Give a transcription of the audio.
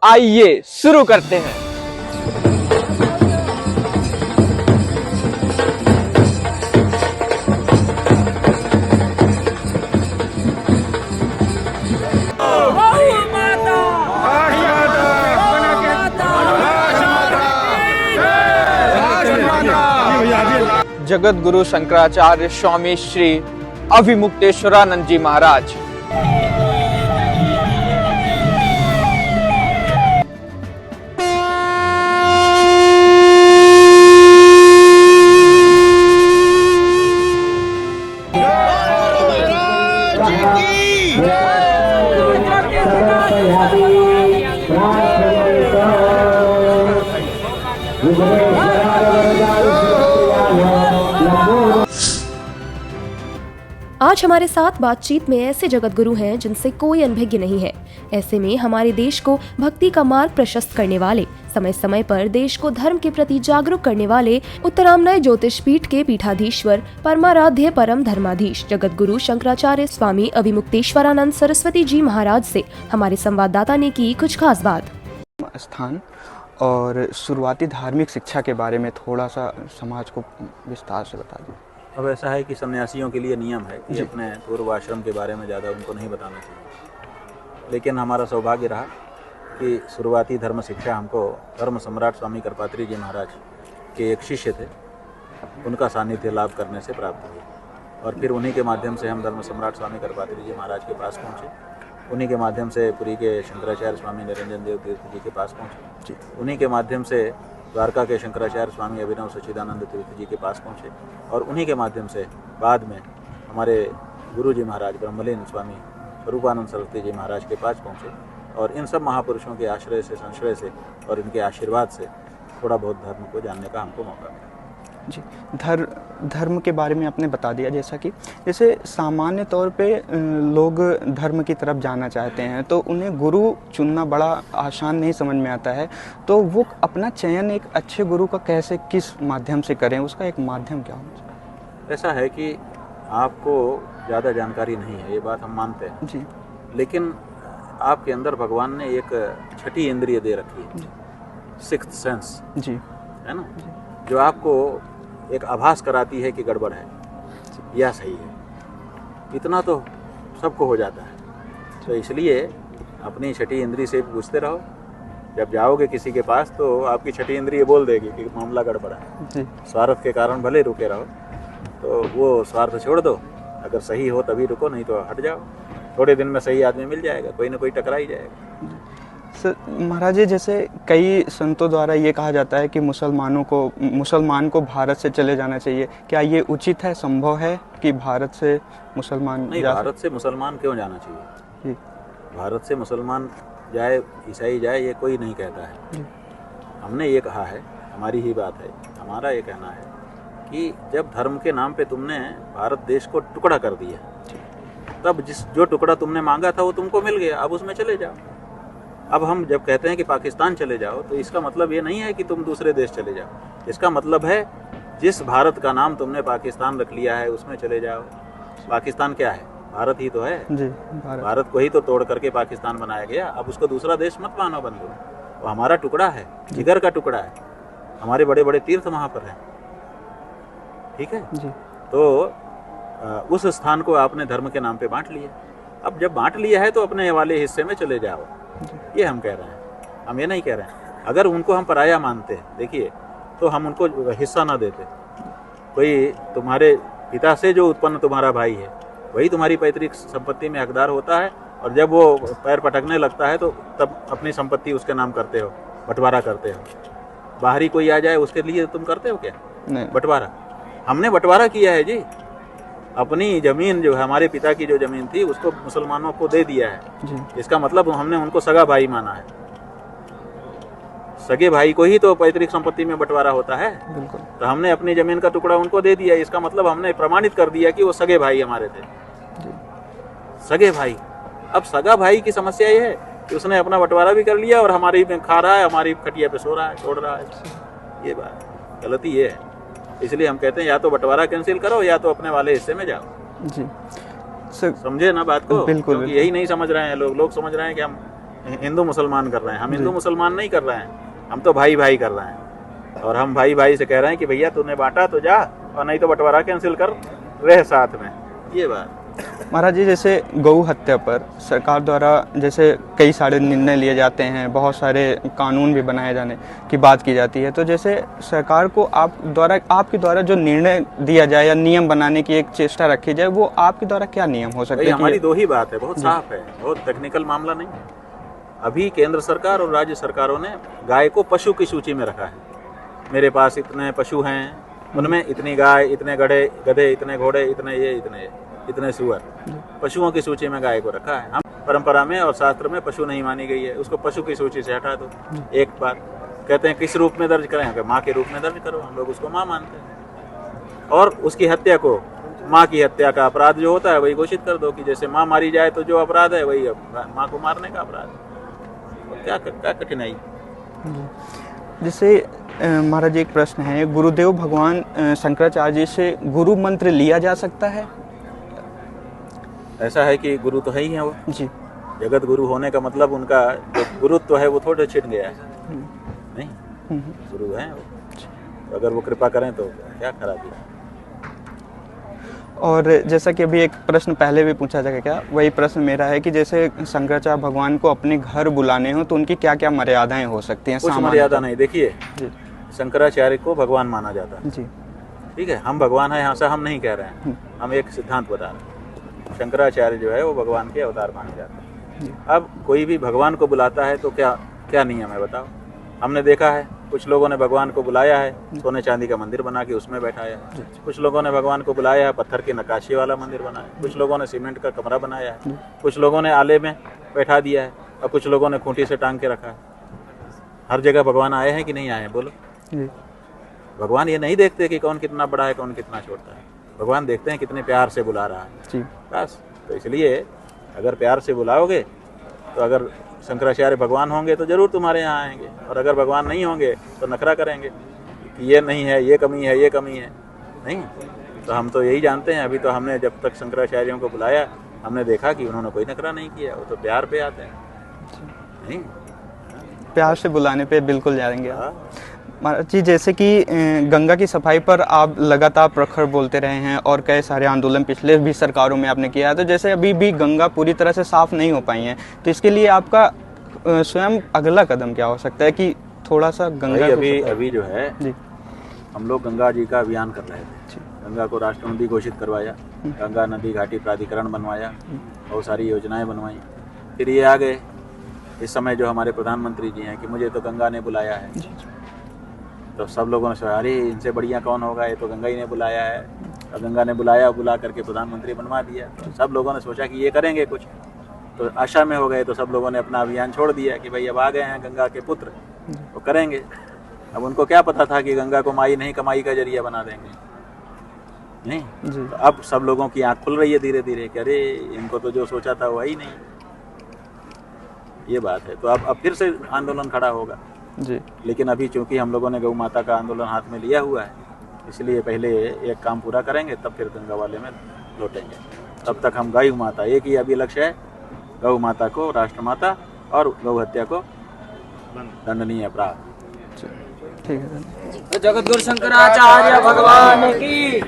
आइए शुरू करते हैं। जगत गुरु शंकराचार्य स्वामी श्री अभिमुक्तेश्वरानंद जी महाराज। आज हमारे साथ बातचीत में ऐसे जगत गुरु हैं जिनसे कोई अनभिज्ञ नहीं है। ऐसे में हमारे देश को भक्ति का मार्ग प्रशस्त करने वाले, समय समय पर देश को धर्म के प्रति जागरूक करने वाले उत्तरामन्य ज्योतिष पीठ के पीठाधीश्वर परमाराध्य परम धर्माधीश जगत गुरु शंकराचार्य स्वामी अभिमुक्तेश्वरानंद सरस्वती जी महाराज से हमारे संवाददाता ने की कुछ खास बात। स्थान और शुरुआती धार्मिक शिक्षा के बारे में थोड़ा सा समाज को विस्तार से बता दें। अब ऐसा है कि सन्यासियों के लिए नियम है कि अपने पूर्व आश्रम के बारे में ज़्यादा उनको नहीं बताना चाहिए, लेकिन हमारा सौभाग्य रहा कि शुरुआती धर्म शिक्षा हमको धर्म सम्राट स्वामी करपात्री जी महाराज के एक शिष्य थे, उनका सानिध्य लाभ करने से प्राप्त हुई। और फिर उन्हीं के माध्यम से हम धर्म सम्राट स्वामी करपात्री जी महाराज के पास पहुँचे। उन्हीं के माध्यम से पुरी के शंकराचार्य स्वामी निरंजन देव तीर्थ जी के पास पहुँचे। उन्हीं के माध्यम से द्वारका के शंकराचार्य स्वामी अभिनव सच्चिदानंद तीर्थ जी के पास पहुँचे। और उन्हीं के माध्यम से बाद में हमारे गुरु जी महाराज ब्रह्मलीन स्वामी स्वरूपानंद सरस्वती जी महाराज के पास पहुँचे। और इन सब महापुरुषों के आश्रय से, संश्रय से और इनके आशीर्वाद से थोड़ा बहुत धर्म को जानने का हमको मौका मिला। जी, धर्म के बारे में आपने बता दिया। जैसे सामान्य तौर पे लोग धर्म की तरफ जाना चाहते हैं तो उन्हें गुरु चुनना बड़ा आसान नहीं समझ में आता है, तो वो अपना चयन एक अच्छे गुरु का कैसे, किस माध्यम से करें, उसका एक माध्यम क्या होना चाहिए? ऐसा है कि आपको ज़्यादा जानकारी नहीं है, ये बात हम मानते हैं जी, लेकिन आपके अंदर भगवान ने एक छठी इंद्रिय दे रखी है, सिक्स्थ सेंस जी, है ना, जो आपको एक आभास कराती है कि गड़बड़ है या सही है। इतना तो सबको हो जाता है, तो इसलिए अपनी छठी इंद्री से पूछते रहो। जब जाओगे किसी के पास तो आपकी छठी इंद्रिय बोल देगी कि मामला गड़बड़ है। जी, स्वार्थ के कारण भले रुके रहो, तो वो स्वार्थ छोड़ दो। अगर सही हो तभी रुको, नहीं तो हट जाओ। थोड़े दिन में सही आदमी मिल जाएगा, कोई ना कोई टकरा ही जाएगा। सर महाराज जी, जैसे कई संतों द्वारा ये कहा जाता है कि मुसलमान को भारत से चले जाना चाहिए, क्या ये उचित है, संभव है कि भारत से मुसलमान नहीं, भारत से मुसलमान क्यों जाना चाहिए? जी, भारत से मुसलमान जाए, ईसाई जाए, ये कोई नहीं कहता है जी, हमने ये कहा है, हमारी ही बात है, हमारा ये कहना है कि जब धर्म के नाम पे तुमने भारत देश को टुकड़ा कर दिया, तब जो टुकड़ा तुमने मांगा था वो तुमको मिल गया, अब उसमें चले जाओ। अब हम जब कहते हैं कि पाकिस्तान चले जाओ, तो इसका मतलब ये नहीं है कि तुम दूसरे देश चले जाओ। इसका मतलब है जिस भारत का नाम तुमने पाकिस्तान रख लिया है उसमें चले जाओ। पाकिस्तान क्या है? भारत ही तो है जी, भारत को ही तो तोड़ करके पाकिस्तान बनाया गया। अब उसको दूसरा देश मत मानो बंधु, वो हमारा टुकड़ा है, जिगर का टुकड़ा है। हमारे बड़े बड़े तीर्थ वहाँ पर हैं, ठीक है जी, तो उस स्थान को आपने धर्म के नाम पे बांट लिया। अब जब बांट लिया है तो अपने वाले हिस्से में चले जाओ, ये हम कह रहे हैं। हम ये नहीं कह रहे हैं अगर उनको हम पराया मानते हैं, देखिए, तो हम उनको हिस्सा ना देते। कोई तुम्हारे पिता से जो उत्पन्न तुम्हारा भाई है वही तुम्हारी पैतृक संपत्ति में हकदार होता है, और जब वो पैर पटकने लगता है तो तब अपनी संपत्ति उसके नाम करते हो, बंटवारा करते हो। बाहरी कोई आ जाए उसके लिए तुम करते हो क्या नहीं, बंटवारा? हमने बंटवारा किया है जी। अपनी ज़मीन जो है, हमारे पिता की जो ज़मीन थी, उसको मुसलमानों को दे दिया है। जी, इसका मतलब हमने उनको सगा भाई माना है। सगे भाई को ही तो पैतृक संपत्ति में बंटवारा होता है। बिल्कुल, तो हमने अपनी ज़मीन का टुकड़ा उनको दे दिया, इसका मतलब हमने प्रमाणित कर दिया कि वो सगे भाई हमारे थे। जी, सगे भाई। अब सगा भाई की समस्या ये है कि उसने अपना बंटवारा भी कर लिया और हमारी में खा रहा है, हमारी खटिया पे सो रहा है, छोड़ रहा है। ये बात गलती ये है। इसलिए हम कहते हैं या तो बंटवारा कैंसिल करो या तो अपने वाले हिस्से में जाओ। जी, सर समझे ना बात को? बिल्कुल, क्योंकि यही नहीं समझ रहे हैं लोग समझ रहे हैं कि हम हिंदू मुसलमान कर रहे हैं। हम हिंदू मुसलमान नहीं कर रहे हैं, हम तो भाई भाई कर रहे हैं। और हम भाई भाई से कह रहे हैं कि भैया तूने बांटा तो जा, और नहीं तो बंटवारा कैंसिल कर, रह साथ में। ये बात महाराज जी, जैसे गौ हत्या पर सरकार द्वारा जैसे कई सारे निर्णय लिए जाते हैं, बहुत सारे कानून भी बनाए जाने की बात की जाती है, तो जैसे सरकार को आपके द्वारा जो निर्णय दिया जाए या नियम बनाने की एक चेष्टा रखी जाए, वो आपके द्वारा क्या नियम हो सकते भाई हैं? हमारी दो ही बात है, बहुत साफ है, बहुत टेक्निकल मामला नहीं है। अभी केंद्र सरकार और राज्य सरकारों ने गाय को पशु की सूची में रखा है। मेरे पास इतने पशु हैं, उनमें इतनी गाय, इतने गधे, इतने घोड़े, इतने सुअर, पशुओं की सूची में गाय को रखा है। हम परंपरा में और शास्त्र में पशु नहीं मानी गई है, उसको पशु की सूची से हटा दो। एक बात कहते हैं किस रूप में दर्ज करें, माँ के रूप में दर्ज करो, हम लोग उसको माँ मानते हैं। और उसकी हत्या को, माँ की हत्या का अपराध जो होता है वही घोषित कर दो कि जैसे माँ मारी जाए तो जो अपराध है वही माँ को मारने का अपराध है। क्या कठिनाई। जैसे महाराज जी, एक प्रश्न है, गुरुदेव भगवान शंकराचार्य जी से गुरु मंत्र लिया जा सकता है? ऐसा है कि गुरु तो है ही है वो जी। जगत गुरु होने का मतलब उनका जो गुरुत्व है वो थोड़ा छिट गया है, नहीं गुरु है वो। तो अगर वो कृपा करें तो क्या खराबी है। और जैसा कि अभी एक प्रश्न पहले भी पूछा था, क्या वही प्रश्न मेरा है कि जैसे शंकराचार्य भगवान को अपने घर बुलाने हो तो उनकी क्या क्या मर्यादाएं हो सकती हैं? कुछ मर्यादा नहीं। देखिए, शंकराचार्य को भगवान माना जाता है, जी, ठीक है, हम भगवान हैं ऐसा हम नहीं कह रहे हैं, हम एक सिद्धांत बता रहे हैं। शंकराचार्य जो है वो भगवान के अवतार माने जाते हैं। अब कोई भी भगवान को बुलाता है तो क्या क्या नियम है बताओ। हमने देखा है कुछ लोगों ने भगवान को बुलाया है, सोने चांदी का मंदिर बना के उसमें बैठाया है। कुछ लोगों ने भगवान को बुलाया है, पत्थर की नक्काशी वाला मंदिर बनाया। कुछ लोगों ने सीमेंट का कमरा बनाया है, कुछ लोगों ने आले में बैठा दिया है, और कुछ लोगों ने खूंटी से टांग के रखा है। हर जगह भगवान आए हैं कि नहीं आए हैं बोलो? भगवान ये नहीं देखते कि कौन कितना बड़ा है, कौन कितना छोटा है। भगवान देखते हैं कितने प्यार से बुला रहा है, बस। तो इसलिए अगर प्यार से बुलाओगे तो अगर शंकराचार्य भगवान होंगे तो जरूर तुम्हारे यहाँ आएंगे, और अगर भगवान नहीं होंगे तो नखरा करेंगे कि ये नहीं है, ये कमी है, ये कमी है। नहीं, तो हम तो यही जानते हैं। अभी तो हमने जब तक शंकराचार्यों को बुलाया हमने देखा कि उन्होंने कोई नखरा नहीं किया, वो तो प्यार पे आते हैं। नहीं, प्यार से बुलाने पे बिल्कुल जाएंगे आप। महाराज जी, जैसे कि गंगा की सफाई पर आप लगातार प्रखर बोलते रहे हैं और कई सारे आंदोलन पिछले भी सरकारों में आपने किया है, तो जैसे अभी भी गंगा पूरी तरह से साफ नहीं हो पाई है, तो इसके लिए आपका स्वयं अगला कदम क्या हो सकता है कि थोड़ा सा गंगा अभी जो है जी, हम लोग गंगा जी का अभियान कर रहे थे। गंगा को राष्ट्र नदी घोषित करवाया, गंगा नदी घाटी प्राधिकरण बनवाया, बहुत सारी योजनाएं बनवाई। फिर ये आ गए इस समय जो हमारे प्रधानमंत्री जी हैं कि मुझे तो गंगा ने बुलाया है। तो सब लोगों ने सोचा अरे इनसे बढ़िया कौन होगा, ये तो गंगा ही ने बुलाया है। और गंगा ने बुला करके प्रधानमंत्री बनवा दिया। तो सब लोगों ने सोचा कि ये करेंगे कुछ, तो आशा में हो गए। तो सब लोगों ने अपना अभियान छोड़ दिया कि भाई अब आ गए हैं गंगा के पुत्र, वो करेंगे। अब उनको क्या पता था कि गंगा को माई नहीं कमाई का जरिया बना देंगे। नहीं, तो अब सब लोगों की आँख खुल रही है धीरे धीरे कि अरे इनको तो जो सोचा था वो ही नहीं। ये बात है। तो अब फिर से आंदोलन खड़ा होगा जी। लेकिन अभी चूंकि हम लोगों ने गौ माता का आंदोलन हाथ में लिया हुआ है, इसलिए पहले एक काम पूरा करेंगे तब फिर गंगा वाले में लौटेंगे। तब तक हम गौ माता, एक ही अभी लक्ष्य है, गौ माता को राष्ट्रमाता और गौ हत्या को दंडनीय अपराध। ठीक है। जगतगुरु शंकराचार्य भगवान की